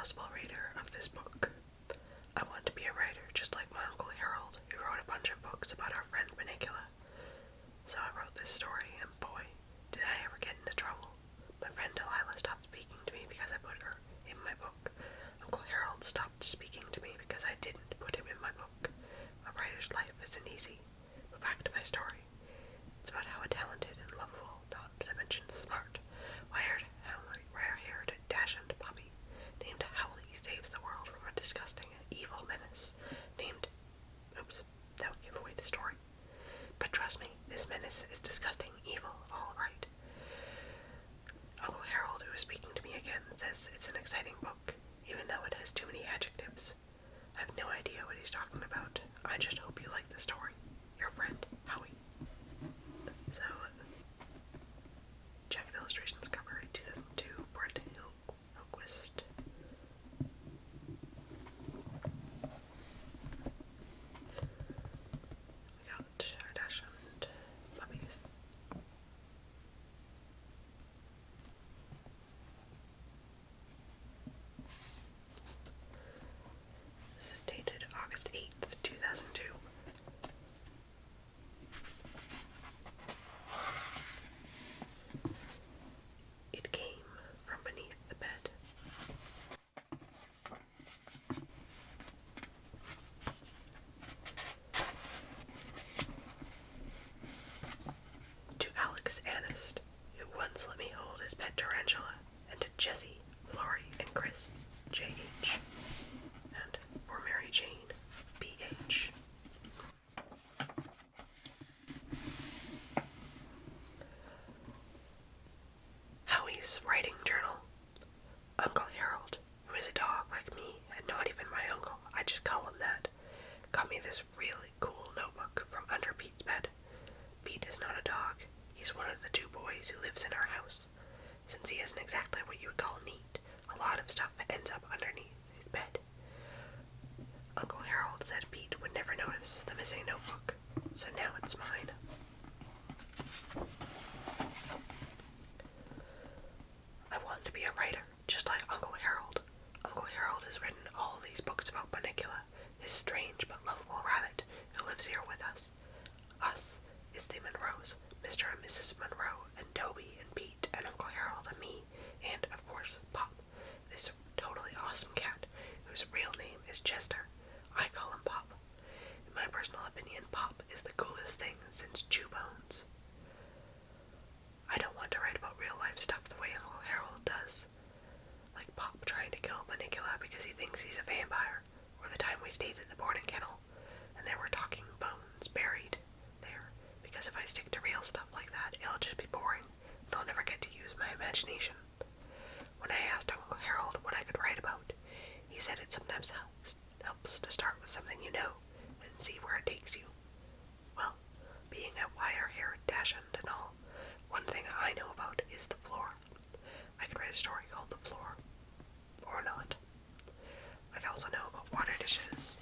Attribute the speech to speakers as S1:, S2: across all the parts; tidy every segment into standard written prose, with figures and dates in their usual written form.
S1: possible reader of this book. I want to be a writer just like my Uncle Harold, who wrote a bunch of books about our friend Bunnicula. So I wrote this story, and boy, did I ever get into trouble. My friend Delilah stopped speaking to me because I put her in my book. Uncle Harold stopped speaking to me because I didn't put him in my book. A writer's life isn't easy. But back to my story. It's about how a talented and lovable, not to mention smart, wire-haired, dashing puppy named Howley saves the world from a disgusting and evil menace named... Oops, that would give away the story. But trust me, this menace is disgusting, evil, all right. Uncle Harold, who is speaking to me again, says it's an exciting book, even though it has too many adjectives. I have no idea what he's talking about. I just hope you like the story. Your friend, Howie. So, Jacket Illustrations cover 2002, Brett Hillquist. We got our dash and puppies. This is dated August 8th, 2002. It came from beneath the bed. To Alex Annist, who once let me hold his pet tarantula, and to Jessie, Lori, and Chris, J.H., and for Mary Jane, B.H. Howie's writing journal. Uncle Harold, who is a dog like me and not even my uncle, I just call him that, got me this really cool notebook from under Pete's bed. Pete is not a dog. He's one of the two boys who lives in our house. Since he isn't exactly what you would call neat, a lot of stuff ends up underneath his bed. Uncle Harold said Pete would never notice the missing notebook, so now it's mine. I want to be a writer, just like Uncle Harold. Uncle Harold has written all these books about Bunnicula, this strange but lovable rabbit who lives here with us. Us is the Monroes, Mr. and Mrs. Monroe, and Toby, and Pete, and Uncle Harold, and me, and, of course, Pop, this totally awesome cat, whose real name is Chester. I call him Pop. In my personal opinion, Pop is the coolest thing since Chew Bones. I don't want to write about real-life stuff the way Uncle Harold does. Like Pop trying to kill Bunnicula because he thinks he's a vampire, or the time we stayed at the boarding kennel, and there were talking bones buried there, because if I stick to real stuff like that, it'll just be boring, and I'll never get to use my imagination. When I asked Uncle Harold what I could write about, he said it sometimes helps to start with something you know, and see where it takes you. Well, being a wire-haired dachshund and all, one thing I know about is the floor. I could write a story called The Floor. Or not. I could also know about water dishes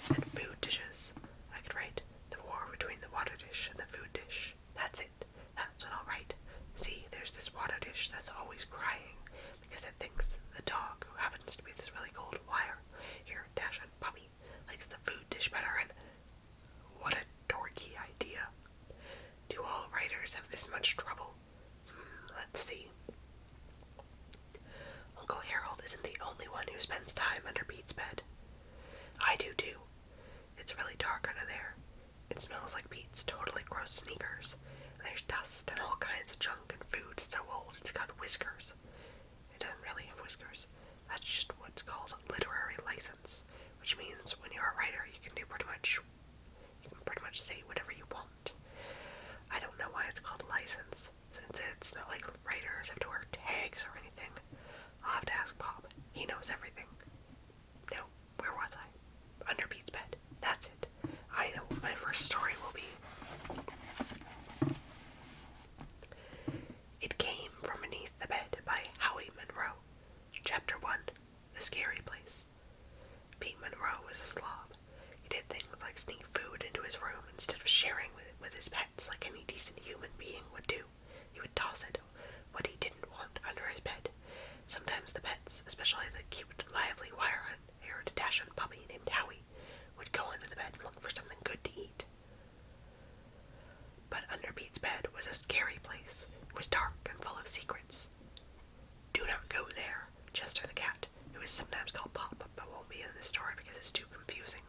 S1: and food dishes. I could write the war between the water dish and the food dish. That's it. That's what I'll write. See, there's this water dish that's always crying because it thinks the dog, who happens to be this really cold wire-haired dachshund puppy, likes the food dish better, and what a dorky idea. Do all writers have this much trouble? Let's see. Uncle Harold isn't the only one who spends time under Pete's bed. I do too. It's really dark under there. It smells like Pete's totally gross sneakers. And there's dust and all kinds of junk and food so old it's got whiskers. It doesn't really have whiskers. That's just what's called a literary license, which means when you're a writer you can pretty much say whatever you want. I don't know why it's called a license, since it's not like writers have to wear tags or anything. I'll have to ask Bob. He knows everything. No, where was I? Under Pete's bed. That's it. I know what my first story will be. was sometimes called Pop, but won't be in this story because it's too confusing,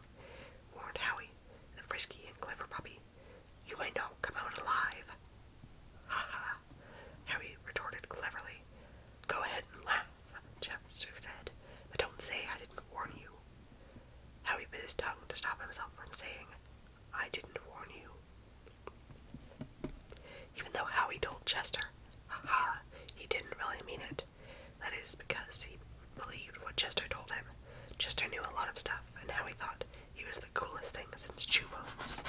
S1: warned Howie, the frisky and clever puppy. You might not come out alive. Ha ha, Howie retorted cleverly. Go ahead and laugh, Chester said, but don't say I didn't warn you. Howie bit his tongue to stop himself from saying, I didn't warn you. Even though Howie told Chester, ha ha, he didn't really mean it. That is because he believed what Chester told him. Chester knew a lot of stuff, and Howie thought he was the coolest thing since Chew Bones.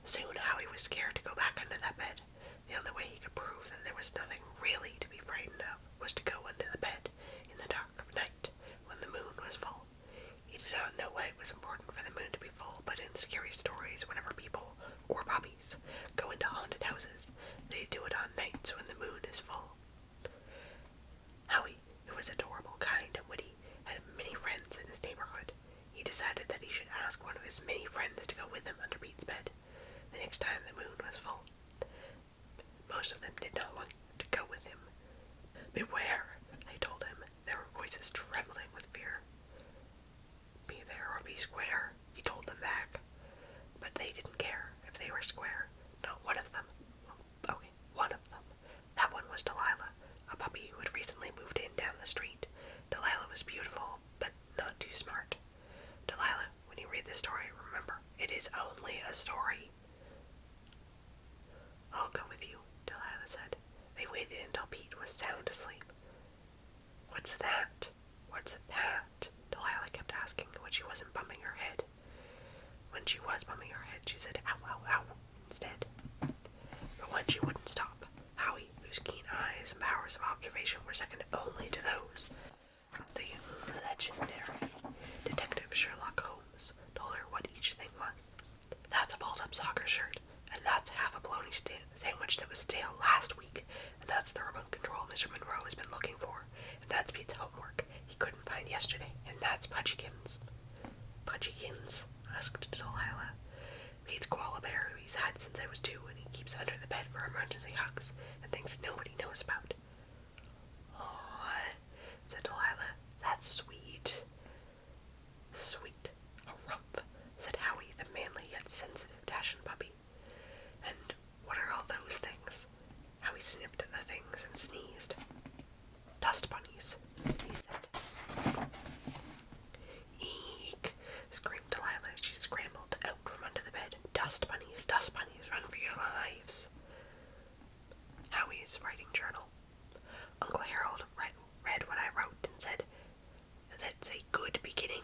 S1: Soon Howie was scared to go back under that bed. The only way he could prove that there was nothing really to be frightened of was to go under the bed in the dark of night when the moon was full. He did not know why it was important for the moon to be full, but in scary stories, whenever people, or puppies, go into haunted houses, they do it on nights when the moon is full. Howie, who was adorable, kind, and witty, had many friends in his neighborhood. He decided that he should ask one of his many friends to go with him under Pete's bed the next time the moon was full. Most of them did not want to go with him. Beware, they told him, their voices trembling with fear. Be there or be square, he told them back. But they didn't care if they were square. Not one of them. Well, okay, one of them. That one was Delilah, a puppy who had recently moved in down the street. Delilah was beautiful, but not too smart. Delilah, when you read this story, remember, it is only a story. I'll go with you, Delilah said. They waited until Pete was sound asleep. What's that? What's that? Delilah kept asking when she wasn't bumping her head. When she was bumping her head, she said, ow, ow, ow, instead. But when she wouldn't stop, Howie, whose keen eyes and powers of observation were second only to those of the legendary Detective Sherlock Holmes, told her what each thing was. That's a balled-up soccer shirt, and that's half a bologna sandwich that was stale last week, and that's the remote control Mr. Monroe has been looking for, and that's Pete's homework he couldn't find yesterday, and that's Pudgykins. Pudgykins? Asked Delilah. Pete's koala bear who he's had since I was 2, and he keeps under the bed for emergency hugs, and things nobody knows about. Aw, said Delilah, that's sweet. Sweet. A rump, said Howie, the manly yet sensitive Dachshund puppy. And what are all those things? Howie sniffed at the things and sneezed. Dust bunnies, he said. Eek, screamed Delilah as she scrambled out from under the bed. Dust bunnies, run for your lives. Howie's writing journal. Uncle Harold read what I wrote and said, that's a good beginning.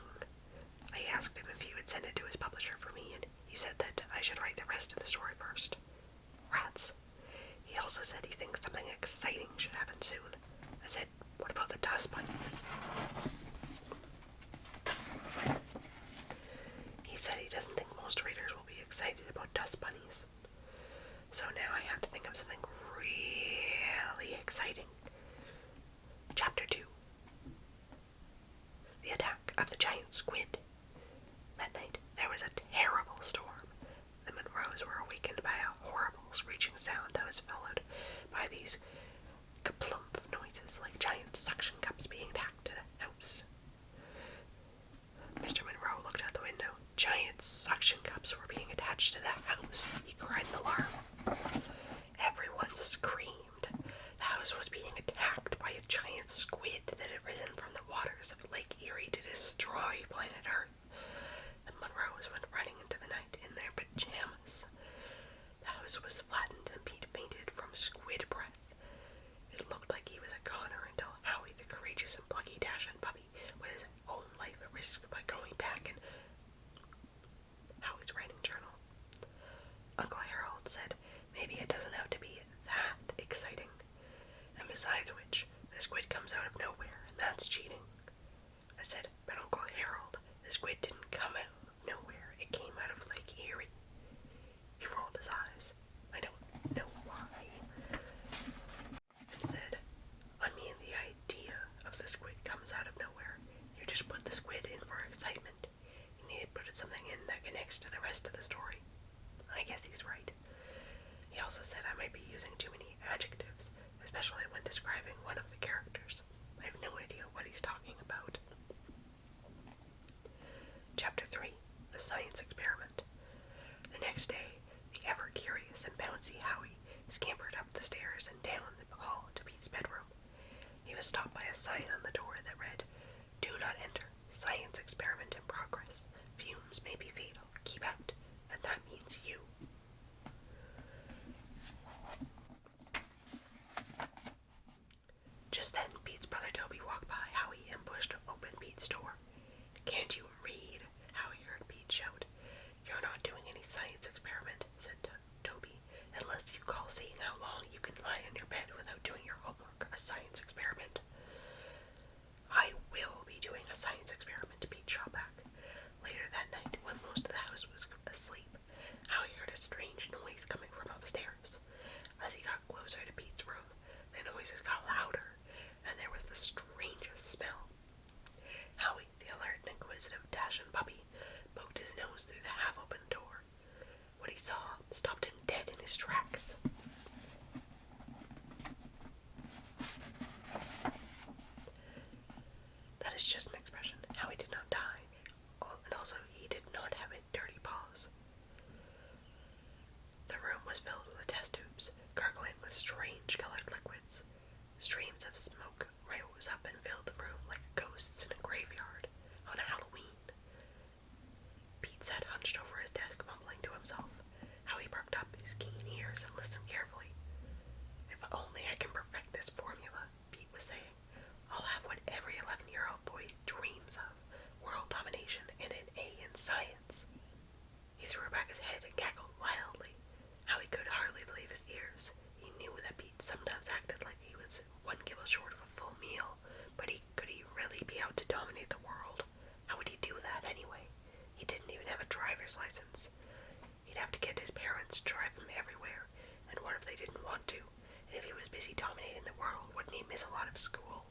S1: I asked him if he would send it to his publisher for me, and he said that I should write the rest of the story first. Rats. He also said he thinks something exciting should happen soon. I said, what about the dust bunnies? He said he doesn't think most readers will be excited about dust bunnies. So now I have to think of something really exciting. Chapter 2. The Attack of the Giant Squid. That night, there was a terrible storm. The Monroes were awakened by a horrible screeching sound that was followed by these kaplump noises like giant suction cups being tacked to the house. Mr. Monroe looked out the window. Giant suction cups were being attached to the house, he cried in alarm. Everyone screamed. The house was being attacked by a giant squid that had risen from the waters of Lake Erie to destroy planet Earth. The Monroes went running into the night in their pajamas. The house was flattened and Pete fainted scampered up the stairs and down the hall to Pete's bedroom. He was stopped by a sign on the door that read, "Do not enter. Science experiment in progress. Fumes may be fatal. Keep out." And that means you. Just then, Pete's brother Toby walked by Howie and pushed open Pete's door. "Can't you read?" Howie heard Pete shout. "You're not doing any science experiment," said Toby, "unless you call seeing how long you can lie on your bed without doing your homework a science experiment." "I will be doing a science experiment," Pete shot back. Later that night, when most of the house was asleep, Howie heard a strange noise coming from upstairs. As he got closer to Pete's room, the noises got louder, and there was the strangest smell. Howie, the alert and inquisitive Dashin puppy, poked his nose through the half-open door. What he saw stopped him dead in his tracks. That is just an expression. Howie did not die, and also he did not have a dirty paws. The room was filled with test tubes, gurgling with strange-colored liquids. Streams of smoke rose up and filled the room like ghosts in a graveyard on Halloween. Pete sat hunched over his desk, mumbling to himself. Howie perked up his keen ears and listened carefully. "If only I can perfect this formula," Pete was saying, "I'll have what every 11-year-old boy dreams of, world domination and an A in science." He threw back his head and cackled wildly. Howie could hardly believe his ears. He knew that Pete sometimes acted like he was 1 kilo short of a full meal, but could he really be out to dominate the world? How would he do that anyway? He didn't even have a driver's license. He'd have to get his parents to drive him everywhere, and what if they didn't want to? And if he was busy dominating the world, wouldn't he miss a lot of school?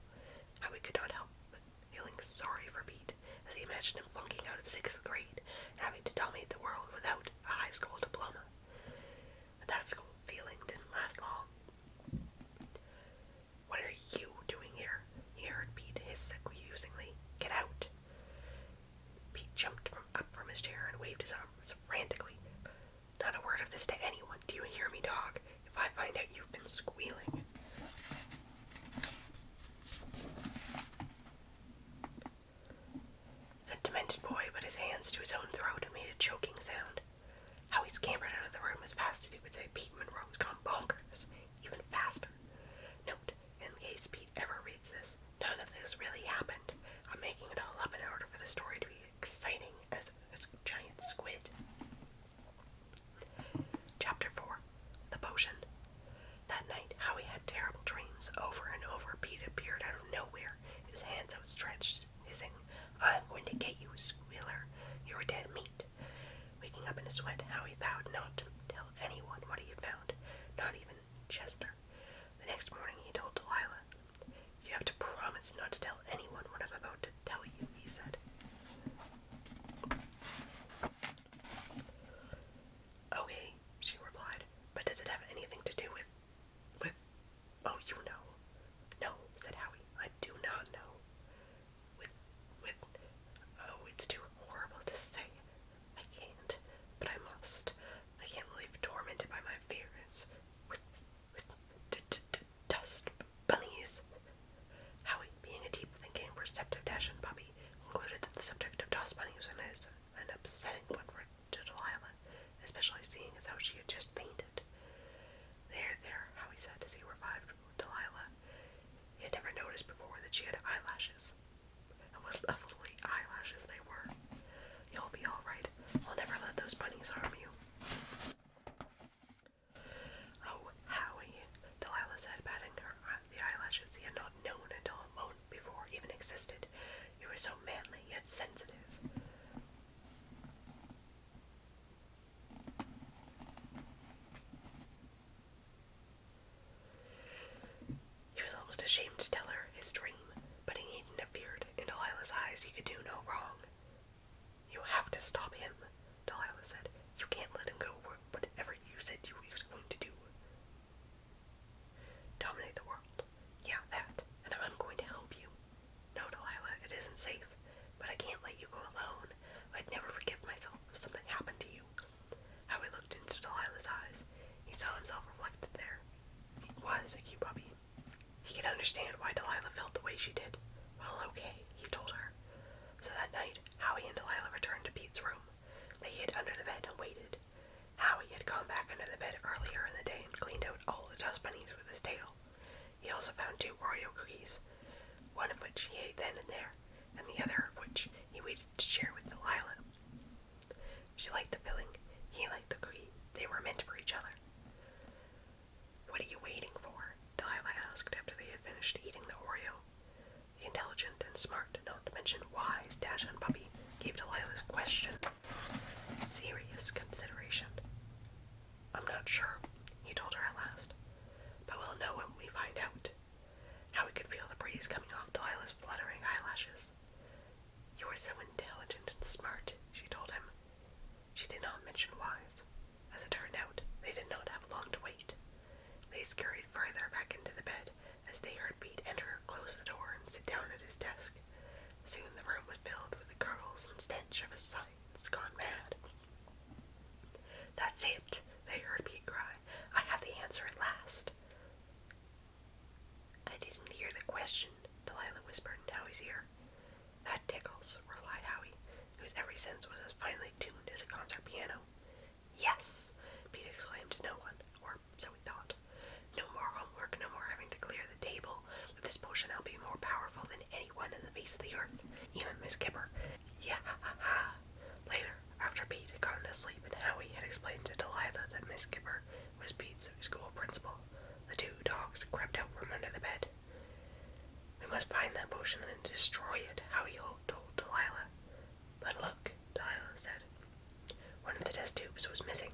S1: Howie could not help but feeling sorry for Pete, as he imagined him flunking out of 6th grade and having to dominate the world without a high school diploma. But that school feeling didn't last long. "What are you doing here?" he heard Pete hiss accusingly. "Get out!" Pete jumped up from his chair and waved his arms frantically. "Not a word of this to anyone. Do you hear me, dog? If I find out you've been squealing." The demented boy put his hands to his own throat and made a choking sound. Howie scampered out of the room as fast as he could say, "Pete Monroe's gone bonkers," even faster. Note, in case Pete ever reads this, none of this really happened. I'm making it all up in order for the story to be exciting as a giant squid. Chapter 4. The Potion. That night, Howie had terrible dreams. Over and over, Pete appeared out of nowhere, his hands outstretched, hissing, "I'm going to get you, squealer. You're dead meat." Waking up in a sweat, Howie vowed not to tell anyone what he had found, not even Chester. The next morning, he told Delilah, "You have to promise not to tell anyone what I'm about to tell you," he said. "Okay," she replied, "but does it have anything to do with, oh, you know." "No," said Howie, "I do not know. Oh, it's too horrible to say. I can't, but I must. I can't live tormented by my fears. With dust bunnies." Howie, being a deep-thinking, perceptive Dashin puppy, concluded that the subject of dust bunnies was an upsetting one to Delilah, especially seeing as how she had just fainted. There, Howie said as he revived Delilah. He had never noticed before that she had eyelashes. And what lovely eyelashes they were. "You'll be all right. I'll never let those bunnies harm you." "Oh, Howie," Delilah said, patting the eyelashes he had not known until a moment before even existed. "You were so manly yet sensitive." He was almost ashamed to tell her his dream, but he interfered. In Delilah's eyes, he could do no wrong. "You have to stop him," Delilah said. "You can't let him go whatever you said he was going to do." "Dominate the world. Yeah, that. And I'm going to help you." "No, Delilah, it isn't safe. But I can't let you go alone. I'd never forgive myself if something happened to you." Howie looked into Delilah's eyes. He saw himself reflected there. could understand why Delilah felt the way she did. Well, okay, he told her. So that night, Howie and Delilah returned to Pete's room. They hid under the bed and waited. Howie had gone back under the bed earlier in the day and cleaned out all the dust bunnies with his tail. He also found 2 Oreo cookies, one of which he ate then and there, and the other of which he waited to share with Delilah. She liked the filling, he liked the cookie. They were meant for each other. What are you waiting for? Delilah asked after they had finished eating the Oreo. The intelligent and smart, not to mention wise, Dash and Puppy gave Delilah's question serious consideration. I'm not sure, he told her at last, but we'll know when we find out. Howie could feel the breeze coming off Delilah's fluttering eyelashes. You are so intelligent and smart, she told him. She did not mention wise. As it turned out, they did not have long to wait. They scurried further back into the bed as they heard Pete enter, close the door, and sit down at his desk. Soon the room was filled with the gurgles and stench of a science gone mad. That's it, they heard Pete cry. I have the answer at last. I didn't hear the question, Delilah whispered in Howie's ear. That tickles, replied Howie, whose every sense was as finely tuned as a concert piano. Yes, Pete exclaimed to no one, or so he thought. No more homework, no more having to clear the table. With this potion I'll be more powerful than anyone in the face of the earth, even Miss Kipper. Yeah, ha, ha, ha. Later, after Pete had gone to sleep and Howie had explained to Delilah that Miss Kipper was Pete's school principal, the 2 dogs crept out from under the bed. We must find that potion and destroy it, Howie told Delilah. But look, Delilah said. One of the test tubes was missing.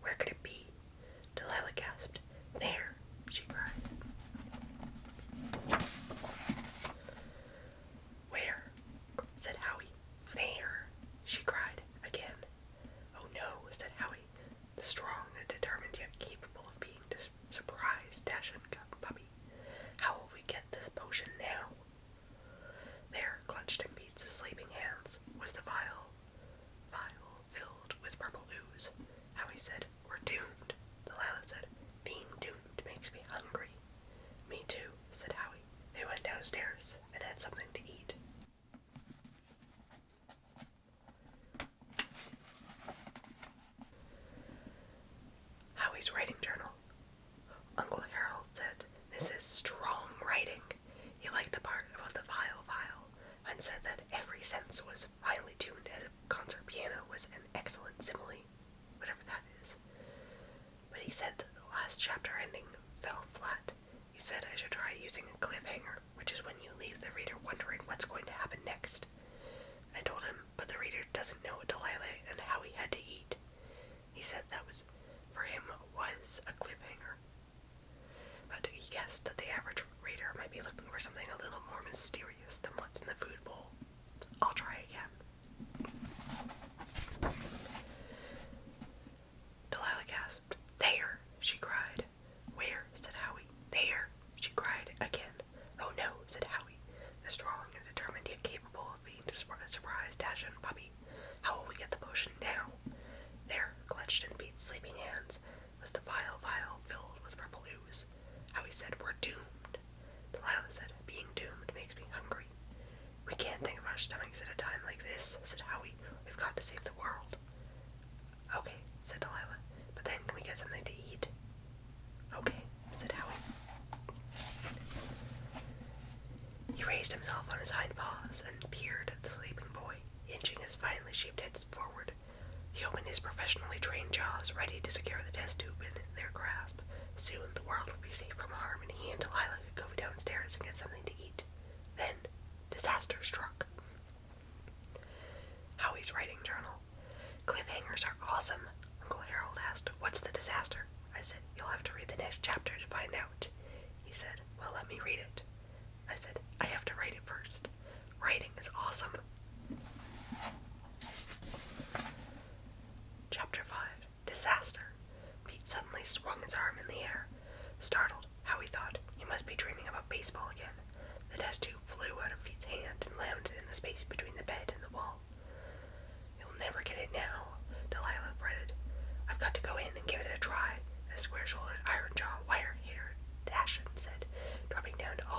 S1: Where could it be? Delilah gasped. There, she cried. Where? Said Howie. There, she cried again. Oh no, said Howie, the strong and determined yet capable of being surprised, Dash and Puppy. How will we get this potion now? There, clutched in Pete's sleeping hands, was the vial filled with purple ooze. Howie said, We're doomed. Delilah said, Being doomed makes me hungry. Me too, said Howie. They went downstairs and had something to eat. Howie's writing journal. Uncle Harold said, This is strong writing. He liked the part about the vial, and said that every sense was finely tuned as a concert piano was an excellent simile, whatever that is. But he said that the last chapter ending fell flat. He said I should try using a cliffhanger, which is when you leave the reader wondering what's going to happen next. I told him, but the reader doesn't know what Delilah and Howie had to eat. He said that was, for him, was a cliffhanger. But he guessed that the average reader might be looking for something a little more mysterious than what's in the food bowl. I'll try again. Delilah gasped. There, she cried. Where? Said Howie. There, she cried again. Oh no, said Howie, the strong and determined yet capable of being surprised Dash and Puppy. How will we get the potion now? There, clutched in Pete's sleeping hands, was the vial filled with purple ooze. Howie said, We're doomed. Delilah said, Being doomed makes me hungry. We can't think of our stomachs at a time like this, said Howie. We've got to save the world. Okay, said Delilah, but then can we get something to eat? Okay, said Howie. He raised himself on his hind paws and peered at the sleeping boy, inching his finely shaped head forward. He opened his professionally trained jaws, ready to secure the test tube in their grasp. Soon the world would be safe from harm, and he and Delilah could go downstairs and get something to eat. Then, disaster struck. Howie's writing journal. Cliffhangers are awesome, Uncle Harold asked. What's the disaster? I said, You'll have to read the next chapter to find out. He said, Well, let me read it. I said, I have to write it first. Writing is awesome. Chapter 5. Disaster. Pete suddenly swung his arm in the air. Startled, Howie thought he must be dreaming about baseball again. The test tube flew out of Pete's hand and landed in the space between the bed and the wall. You'll never get it now, Delilah fretted. I've got to go in and give it a try, a square-shouldered, iron-jaw, wire-haired Dashin said, dropping down to all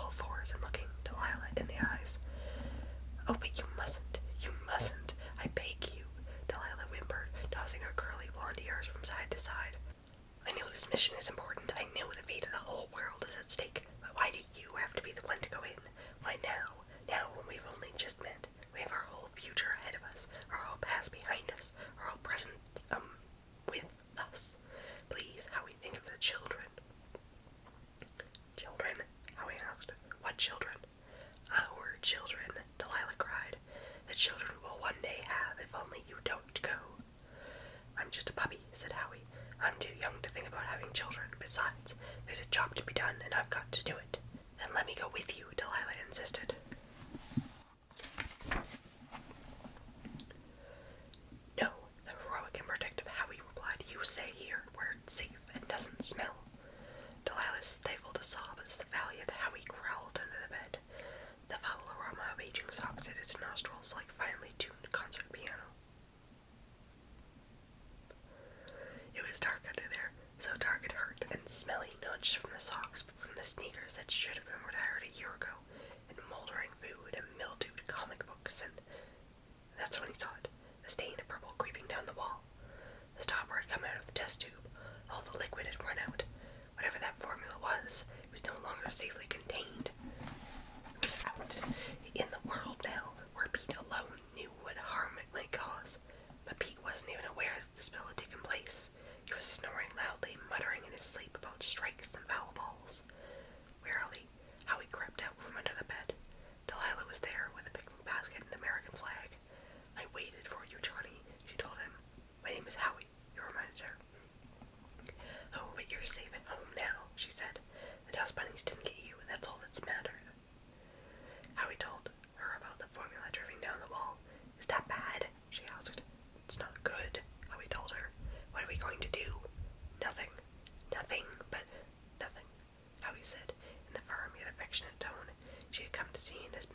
S1: children. Our children, Delilah cried. The children we'll one day have if only you don't go. I'm just a puppy, said Howie. I'm too young to think about having children. Besides, there's a job to be done, and I've got to do it. Then let me go with you, Delilah insisted. No, the heroic and protective Howie replied. You stay here, where it's safe and doesn't smell. Delilah stifled a sob as the valiant Howie crawled under the bed. The foul aroma of aging socks hit its nostrils like finely tuned concert piano. It was dark under there, so dark it hurt, and smelly not just from the socks, but from the sneakers that should have been retired a year ago, and moldering food and mildewed comic books, and that's when he saw it, a stain of purple creeping down the wall. The stopper had come out of the test tube. All the liquid had run out. Whatever that formula was, it was no longer safely contained. It was out, in the world now, where Pete alone knew what harm it might cause. But Pete wasn't even aware that the spill had taken place. He was snoring loudly, muttering in his sleep about strikes and foul balls. Wearily, Howie crept out from under the bed. Delilah was there with a picnic basket and American flag. I waited for you, Johnny, she told him. My name is Howie, he reminded her. Oh, but you're safe at home now, she said. The dust bunnies didn't get you, and that's all that's mattered. Howie told her about the formula drifting down the wall. Is that bad? She asked. It's not good, Howie told her. What are we going to do? Nothing. Nothing, but nothing, Howie said, in the firm yet affectionate tone she had come to see as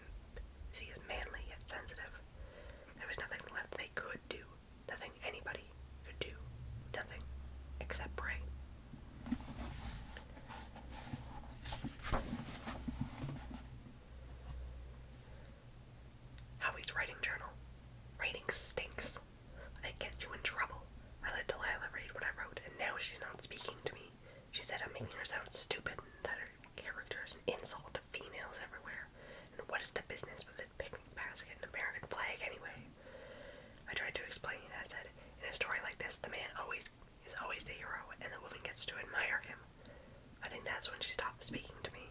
S1: manly yet sensitive. There was nothing left they could do. Nothing anybody could do. Nothing except pray. Howie's writing journal. Writing stinks. It gets you in trouble. I let Delilah read what I wrote, and now she's not speaking to me. She said I'm making her sound stupid, and that her character is an insult to females everywhere. And what is the business with a picnic basket and American flag anyway? I tried to explain. I said, in a story like this, the man is always the hero, and the woman gets to admire him. I think that's when she stopped speaking to me.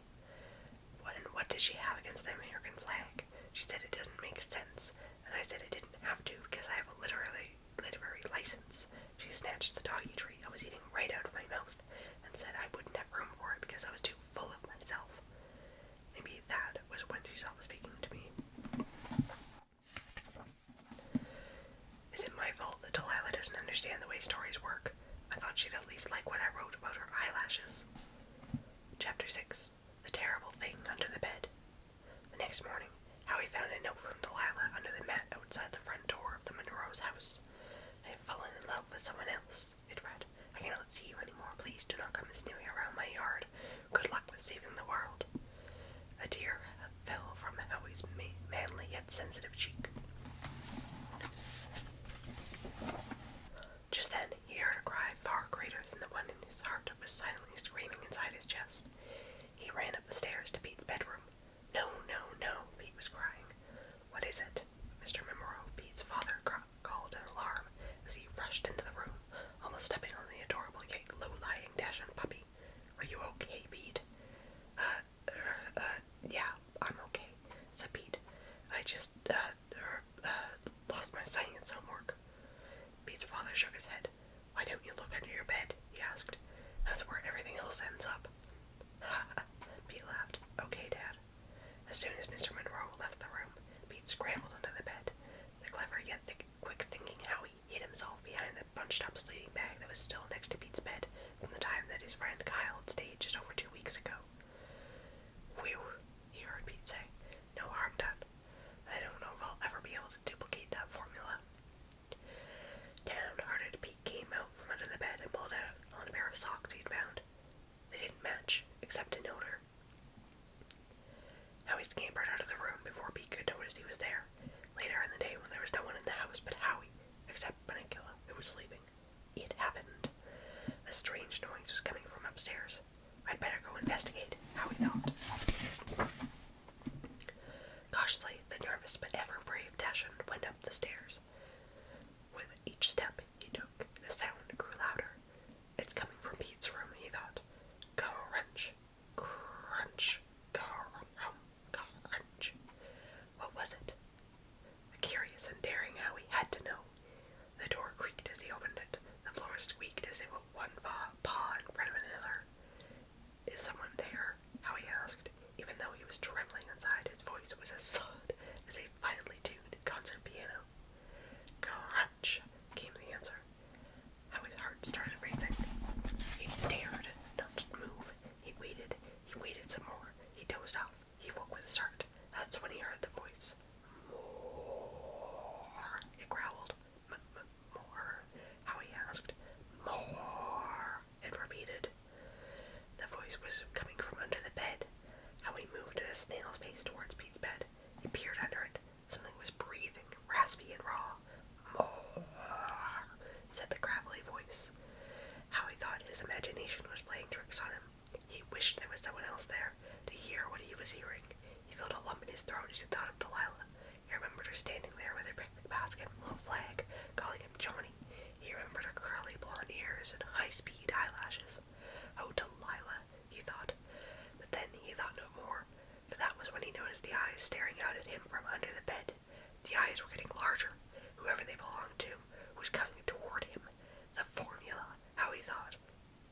S1: What did she have against the American flag? She said it doesn't make sense, and I said it didn't have to because I have a literary license. She snatched the doggy treat I was eating right out of my mouth and said I wouldn't have room for it because I was too full of myself. Maybe that was when she stopped speaking to me. Is it my fault that Delilah doesn't understand the way stories work? I thought she'd at least like what I wrote about her eyelashes. Chapter 6. The Terrible Thing Under the Bed. The next morning, Howie found a note from Delilah under the mat outside the front door of the Monroe's house. I have fallen in love with someone else, it read. I cannot see you anymore. Please do not come sneering around my yard. Good luck with saving the world. A tear fell from Howie's manly yet sensitive cheek. Just then, he heard a cry far greater than the one in his heart that was silently screaming inside his chest. He ran up the stairs to Pete's bedroom. No, no, no, Pete was crying. What is it? Mr. Monroe, Pete's father, called in alarm as he rushed into the room, almost stepping on the adorable yet low-lying Dachshund puppy. Are you okay, Pete? Yeah, I'm okay, said Pete. I just, lost my science homework. Pete's father shook his head. Why don't you look under your bed? He asked. That's where everything else ends up. Pete laughed. Okay, Dad. As soon as Mr. Monroe left the room, Pete scrambled under the bed. The clever yet quick-thinking Howie hid himself behind the bunched-up sleeping bag that was still next to Pete's bed from the time that his friend Kyle had stayed just over 2 weeks ago. Whew, he heard Pete say. No harm done. I don't know if I'll ever be able to duplicate that formula. Downhearted, Pete came out from under the bed and pulled out on a pair of socks he'd found. They didn't match, except in odor. Howie scampered out of the room before Pete could notice he was there. Later in the day, when there was no one in the house but Howie, except Bunnicula, who was sleeping, it happened. A strange noise was coming from upstairs. I'd better go investigate, Howie thought. Cautiously, the nervous but ever-brave Dachshund went up the stairs. With each step he took, the sound grew louder. It's coming from Pete's room, he thought. Crunch, crunch, crunch. was trembling inside. His voice was as solid as a finely tuned concert piano. Crunch, came the answer. Howie's heart started racing. He dared not move. He waited some more. He dozed off. He woke with a start. That's when he heard the voice. More, it growled. More, Howie asked. More, it repeated. The voice was coming from under the bed. Howie moved at a snail's pace towards Pete's bed. He peered under it. Something was breathing, raspy and raw. More, said the gravelly voice. Howie thought his imagination was playing tricks on him. He wished there was someone else there to hear what he was hearing. He felt a lump in his throat as he thought of Delilah. He remembered her standing there with her picnic basket and little flag, calling him Johnny. He remembered her curly blonde ears and high-speed eyelashes. Oh, Delilah, he thought. But then he thought no more, for that was when he noticed the eyes staring out at him from under the bed. The eyes were getting larger. Whoever they belonged to was coming toward him. The formula, how he thought.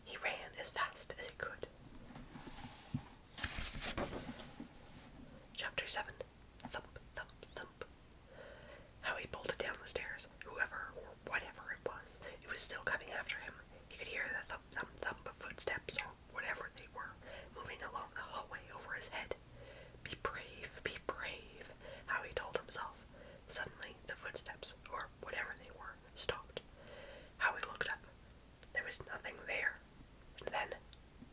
S1: He ran as fast as he could. Chapter 7. Thump, thump, thump. Howie bolted down the stairs. Whoever or whatever it was still coming after him. He could hear the thump, thump, thump of footsteps, or whatever they were, moving along the hallway over his head. Be brave, Howie told himself. Suddenly, the footsteps, or whatever they were, stopped. Howie looked up. There was nothing there. And then,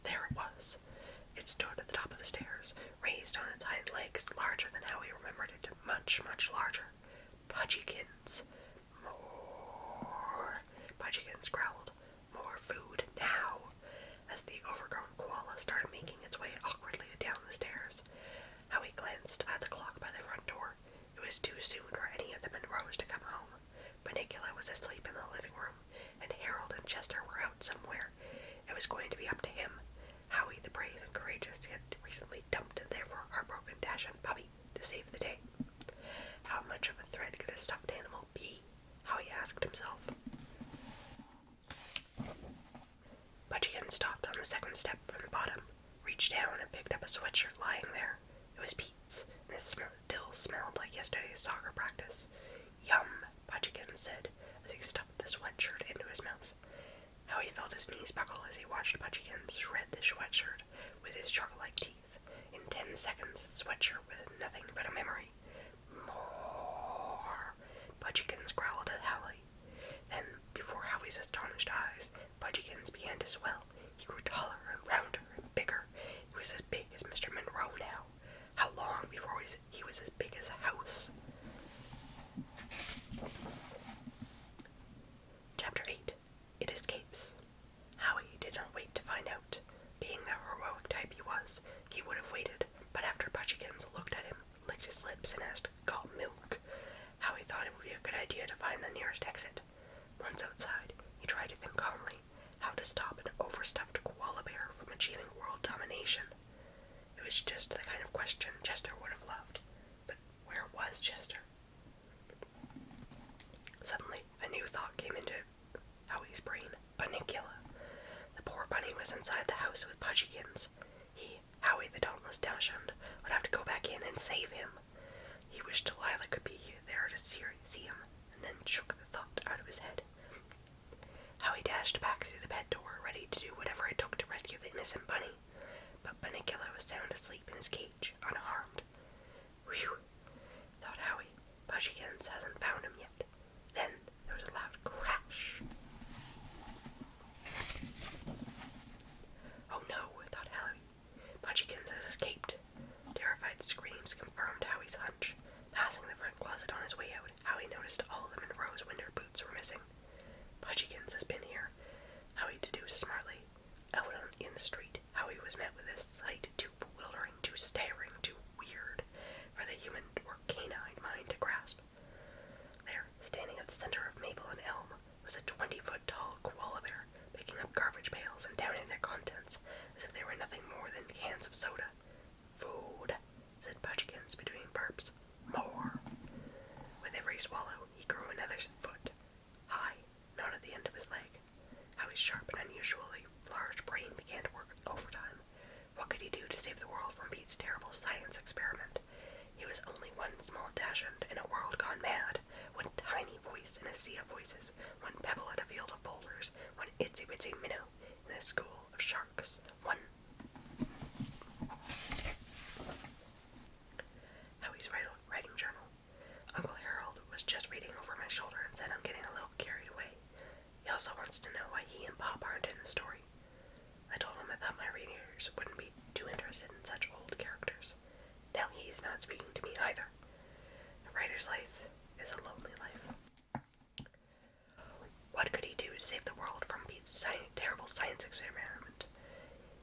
S1: there it was. It stood at the top of the stairs, raised on its hind legs, larger than Howie remembered it, much, much larger. Pudgykins. More. Pudgykins growled. More food, now. As the overgrown koala started making its way awkwardly down the stairs, Howie glanced at the clock by the front door. It was too soon for any of the Monroes to come home. Bunnicula was asleep in the living room, and Harold and Chester were out somewhere. It was going to be up to him. Howie, the brave and courageous, had recently dumped a therefore heartbroken Dachshund puppy to save the day. How much of a threat could a stuffed animal be? Howie asked himself. Pudgykin stopped on the second step from the bottom, reached down and picked up a sweatshirt lying there. It was Pete's, and it still smelled like yesterday's soccer practice. Yum, Pudgykin said, as he stuffed the sweatshirt into his mouth. Howie felt his knees buckle as he watched Pudgykin shred the sweatshirt with his shark-like teeth. In 10 seconds, the sweatshirt was nothing but a memory. More. Pudgykins growled at Howie. Then, before Howie's astonished eyes, Pudgykins began to swell. He grew taller and rounder and bigger. He was as big as Mr. Monroe now. How long before he was as big as a house? Chapter 8. It Escapes. Howie did not wait to find out. Being the heroic type he was, he would have waited, but after Pudgykins looked at him, licked his lips, and asked, "Got milk?" Howie thought it would be a good idea to find the nearest exit. Once outside, he tried to think calmly how to stop an overstuffed koala bear from achieving world domination. It was just the kind of question Chester would have loved. But where was Chester? Suddenly, a new thought came into Howie's brain. Bunnicula. The poor bunny was inside the house with Pudgykins. He, Howie the dauntless Dachshund, would have to go back in and save him. He wished Delilah could be there to see him, and then shook the thought out of his head. Howie dashed back through the bed door, ready to do whatever it took to rescue the innocent bunny. But Bunnicula was sound asleep in his cage, unharmed. Whew, thought Howie. Pudgykins hasn't found him yet. Then there was a loud crash. Oh no, thought Howie. Pudgykins has escaped. Terrified screams confirmed Howie's hunch. Passing the front closet on his way out, Howie noticed all the Monroe's winter boots were missing. Pudgykins has been here, Howie deduced smartly. Out in the street, Howie was met with a sight too bewildering, too staggering, too sea of voices, one pebble at a field of boulders, one itsy-bitsy minnow in a school of sharks, one... Howie's writing journal. Uncle Harold was just reading over my shoulder and said I'm getting a little carried away. He also wants to know why he and Pop aren't in the story. I told him I thought my readers wouldn't be too interested in such old characters. Now he's not speaking to me either. A writer's life is a lonely life. What could he do to save the world from Pete's terrible science experiment?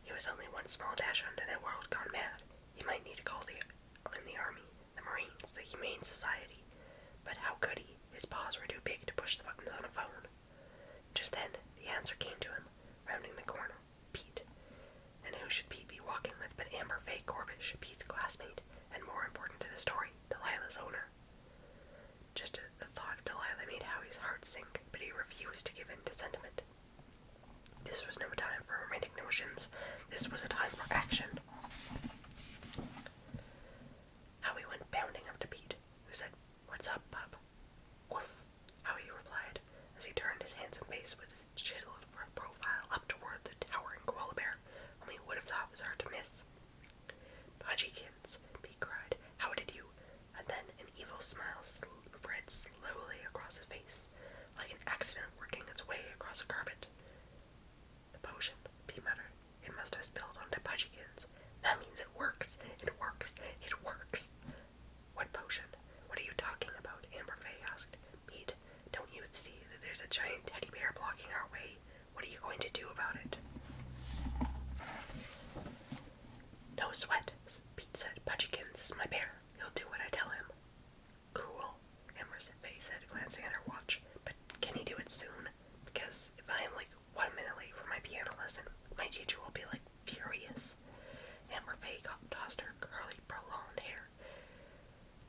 S1: He was only one small dash in a world gone mad. He might need to call in the army, the Marines, the Humane Society. But how could he? His paws were too big to push the buttons on a phone. Just then, the answer came to him, rounding the corner. Pete. And who should Pete be walking with but Amber Faye Corbish, Pete's classmate, and more important to the story, Delilah's owner. Just the thought of Delilah made Howie's heart sink, but he refused to give in to sentiment. This was no time for romantic notions. This was a time for action. Howie went bounding up to Pete, who said, "What's up, pup?" "Woof," Howie replied, as he turned his handsome face with its chiseled profile up toward the towering koala bear, whom he would have thought was hard to miss. "Pudgykins," Pete cried. "How did you—" And then an evil smile spread slowly across his face, like an accident working its way across a carpet. "The potion," Pete muttered. "It must have spilled onto Pudgykins. That means it works. It works. It works." "What potion? What are you talking about?" Amber Faye asked. "Pete, don't you see that there's a giant teddy bear blocking our way? What are you going to do about it?" "No sweat," Pete said. "Pudgykins is my bear. He'll do what I tell him." "Cool," Amber Faye said, glancing at her watch. "But can he do it soon? Because if I am like 1 minute late for my piano lesson, my teacher will be like furious." Amber Faye tossed her curly blonde hair,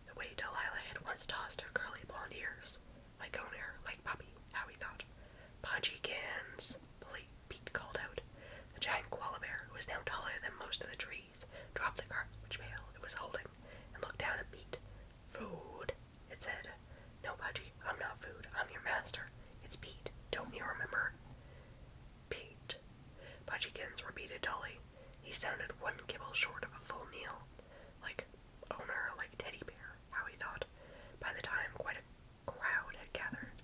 S1: the way Delilah had once tossed her curly blonde ears. Like owner, like puppy, Howie thought. "Pudgykins," Pete called out. The giant koala bear, who was now taller than most of the trees, dropped the garbage pail it was holding and looked down at Pete. "Food," it said. "No, Pudgy, I'm not food. I'm your master. It's Pete. Don't you remember?" "Pete," Pudgykins repeated dully. He sounded one kibble short of a full meal. Like owner, like teddy bear, Howie thought. By the time quite a crowd had gathered.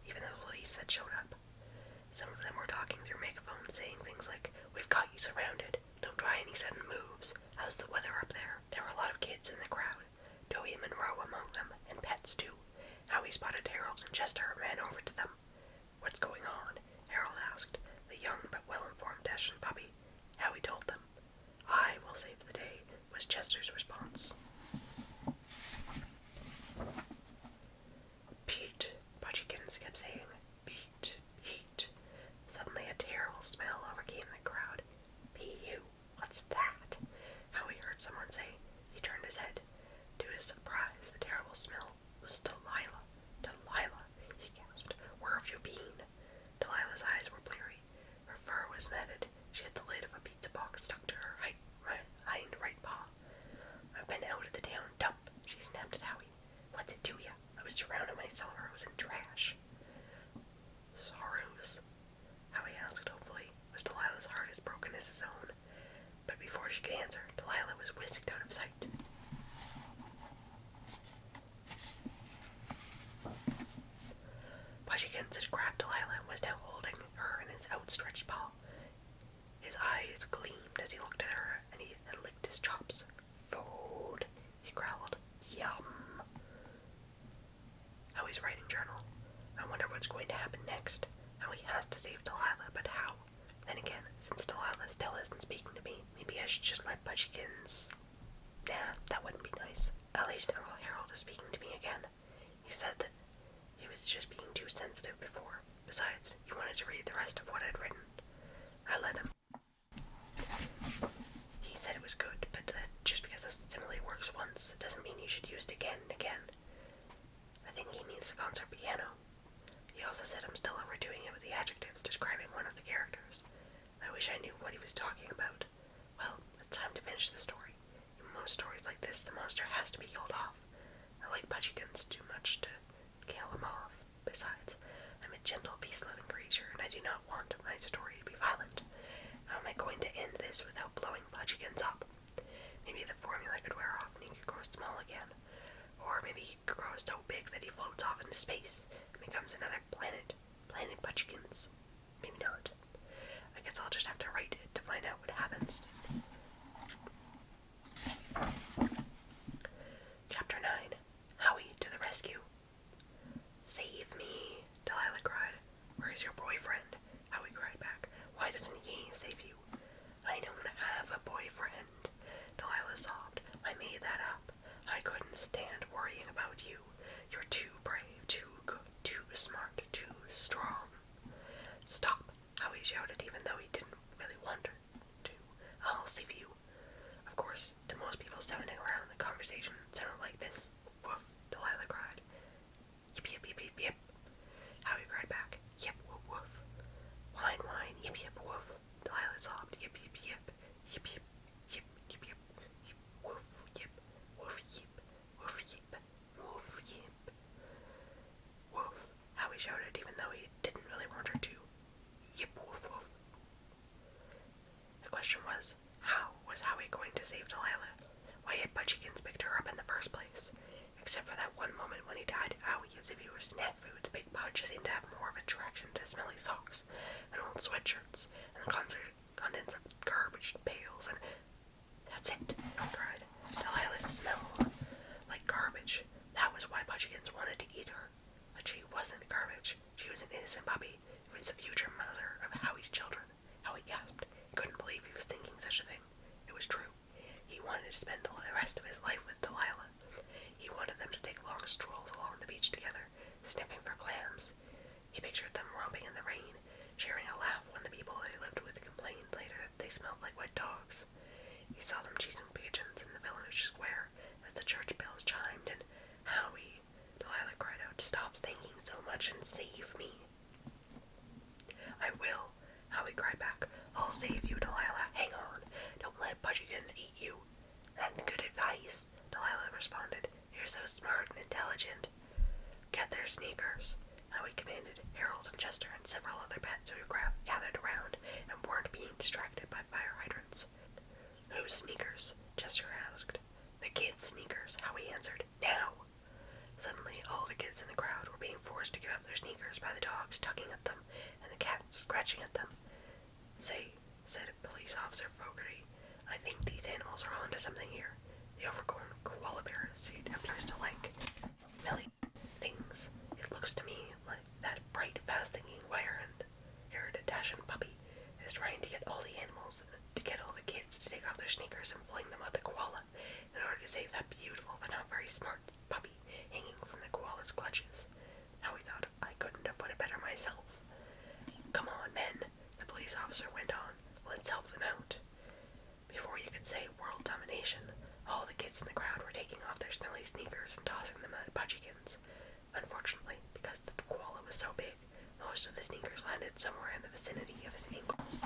S1: Even the police had showed up. Some of them were talking through megaphones, saying things like, "We've got you surrounded. Don't try any sudden moves. How's the weather up there?" There were a lot of kids in the crowd, Joey and Monroe among them, and pets too. Howie spotted Harold and Chester and ran over to them. "What's going on?" Harold asked, the young but well-informed Dachshund puppy. Howie told them. "I will save the day," was Chester's response. "Pete," Pudgykins kept saying. "Pete, Pete." Suddenly a terrible smell overcame the crowd. "P.U., what's that?" Howie heard someone say. He turned his head. To his surprise, the terrible smell was Delilah. "Delilah," he gasped. "Where have you been?" Delilah's eyes were bleary. Her fur was matted. She had the lid of a pizza box stuck to her hind right paw. "I've been out of the town dump," she snapped at Howie. "What's it do ya? I was surrounding my cellar. In trash." "Sorrows?" Howie asked hopefully. Was Delilah's heart as broken as his own? But before she could answer, Delilah was whisked out of sight. Pudgykins had grabbed Delilah and was now holding her in his outstretched paw. His eyes gleamed as he looked at her, and he had licked his chops. "Food," he growled. "Yum." Howie's writing journal. I wonder what's going to happen next. Howie has to save Delilah, but how? Then again, since Delilah still isn't speaking to me, maybe I should just let Pudgykins... Nah, that wouldn't be nice. At least Uncle Harold is speaking to me again. He said that he was just being too sensitive before. Besides, he wanted to read the rest of what I'd written. I let him. He said it was good, but that just because a simile works once, it doesn't mean you should use it again and again. I think he means the concert piano. He also said I'm still overdoing it with the adjectives describing one of the characters. I wish I knew what he was talking about. Well, it's time to finish the story. In most stories like this, the monster has to be killed off. I like Pudgykins too much to kill him off. small again. Or maybe he grows so big that he floats off into space and becomes another planet. Planet Bunnicula. Maybe not. I guess I'll just have to write it to find out what happens. Chapter 9. Howie to the rescue. Save me, Delilah cried. Where is your boyfriend? Howie cried back. Why doesn't he save you? I don't have a boyfriend, Delilah sobbed. I made that up. I couldn't stand worrying about you. You're too brave, too good, too smart, too strong. Stop, Howie shouted, even though he didn't really want her to. I'll save you. Of course, to most people standing around, the conversation sounded like this. Woof, Delilah cried. Yip, yip, yip, yip, yip. Howie cried back. Yip, woof, woof. Whine, whine, yip, yip, woof. Delilah sobbed. Yip, yip, yip. Yip, yip, yip, yip, yip. Yip, woof, yip. Woof, yip. Woof, yip. Woof, yip. Woof, Howie shouted, even though he didn't really want her to. Yip, woof, woof. The question was Howie going to save Delilah? Why had Bunnicula picked her up in the first place? Except for that one moment when he tied Howie as if he was snack food, the big Pudge seemed to have more of attraction to smelly socks and old sweatshirts and contents of garbage pails and... That's it, I cried. Delilah smelled like garbage. That was why Bunnicula wanted to eat her. But she wasn't garbage. She was an innocent puppy who was the future mother of Howie's children. Howie gasped. He couldn't believe he was thinking such a thing. It was true. He wanted to spend the rest of his life with Delilah. He wanted them to take long strolls along the beach together, sniffing for clams. He pictured them romping in the rain, sharing a laugh when the people they lived with complained later that they smelled like wet dogs. He saw them chasing pigeons in the village square as the church bells chimed, and Howie, Delilah cried out, stop thinking so much and save me. I will, Howie cried back. I'll save you, Delilah. Hang on. Don't let Bunnicula eat you. That's good advice, Delilah responded. You're so smart and intelligent. Get their sneakers, Howie commanded. Harold and Chester and several other pets who gathered around and weren't being distracted by fire hydrants. Whose sneakers? Chester asked. The kids' sneakers, Howie answered. Now! Suddenly, all the kids in the crowd were being forced to give up their sneakers by the dogs tugging at them and the cats scratching at them. Say, said Police Officer Fogarty, I think these animals are onto something here. The overgrown koala bear appears to like smelly things. It looks to me like that bright, fast-thinking, wire-haired Dachshund puppy is trying to get all the animals, to get all the kids to take off their sneakers and fling them at the koala in order to save that beautiful but not very smart puppy hanging from the koala's clutches. Howie thought, I couldn't have put it better myself. Come on, men, the police officer went on. Let's help them out. Before you could say world domination, all the kids in the crowd were taking off their smelly sneakers and tossing them at Bunnicula. Unfortunately, because the koala was so big, most of the sneakers landed somewhere in the vicinity of his ankles.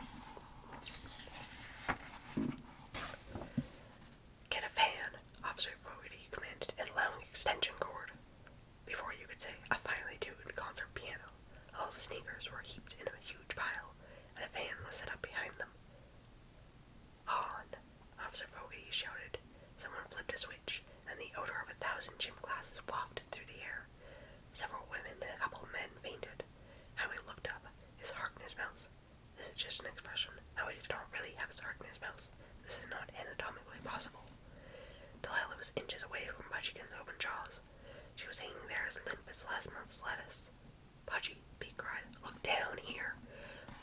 S1: Get a fan, Officer Fogarty commanded, and a long extension cord. Before you could say, a finely tuned concert piano, all the sneakers were heaped in a huge pile, and a fan was set up behind them. On, Officer Fogarty shouted. Someone flipped a switch, and the odor of 1,000 gym glasses wafted through the air. Several women and a couple of men fainted. Howie looked up, his heart in his mouth. This is just an expression. Howie did not really have his heart in his mouth. This is not anatomically possible. Delilah was inches away from Bunnicula's open jaws. She was hanging there as limp as last month's lettuce. Pudgy, Pete cried, look down here.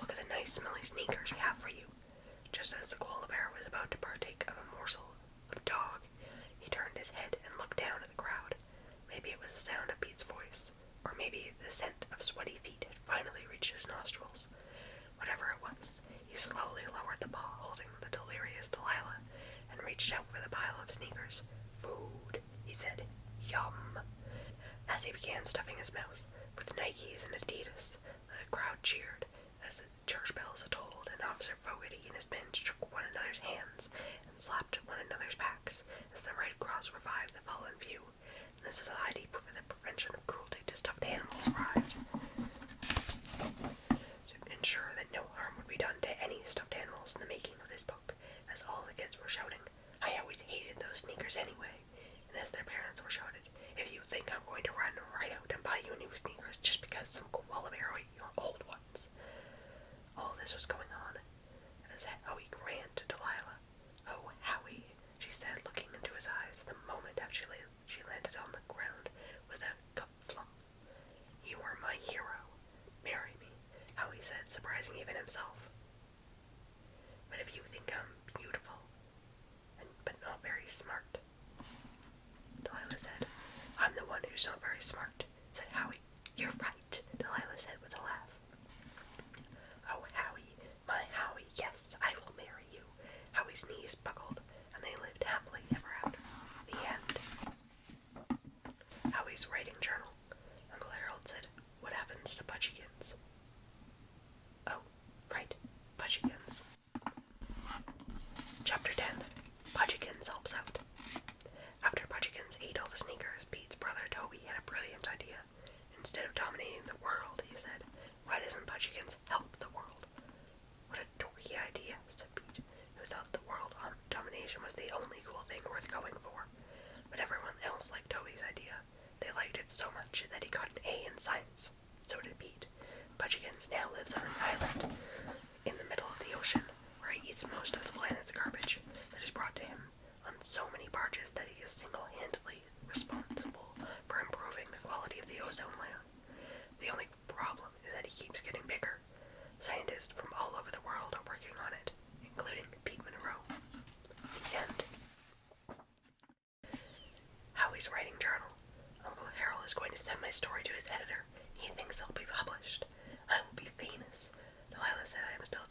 S1: Look at the nice smelly sneakers we have for you. Just as the koala bear was about to partake of a morsel of dog, he turned his head and looked down at the crowd. Maybe it was the sound of Pete's voice, or maybe the scent of sweaty feet had finally reached his nostrils. Whatever it was, he slowly lowered the paw holding the delirious Delilah and reached out for the pile of sneakers. Food, he said. Yum. As he began stuffing his mouth with Nikes and Adidas, the crowd cheered as the church bells tolled, and Officer Fogarty and his men shook one another's hands and slapped one another's backs as the Red Cross revived the fallen few, and the Society for the Prevention of Cruelty to Stuffed Animals arrived to ensure that no harm would be done to any stuffed animals in the making of this book, as all the kids were shouting, I always hated those sneakers anyway, and very smart, said Howie. You're right, Delilah said with a laugh. Oh, Howie, my Howie, yes, I will marry you. Howie's knees buckled, and they lived happily ever after. The end. Howie's writing journal. Uncle Harold said, what happens to Pudgykins? Oh, right, Pudgykins. Chapter 10. Pudgykins helps out. After Pudgykins ate all the sneakers, Pete's brother Toby had a brilliant idea. Instead of dominating the world, he said, why doesn't Pudgykins help the world? What a dorky idea, said Pete, who thought the world domination was the only cool thing worth going for. But everyone else liked Toby's idea. They liked it so much that he got an A in science. So did Pete. Pudgykins now lives on an island in the middle of the ocean, where he eats most of the planet's garbage that is brought to him on so many barges that he is single-handedly responsible for improving the quality of the ozone layer. The only problem is that he keeps getting bigger. Scientists from all over the world are working on it, including Pete Monroe. The end. Howie's writing journal. Uncle Harold is going to send my story to his editor. He thinks it'll be published. I will be famous. Delilah said I am still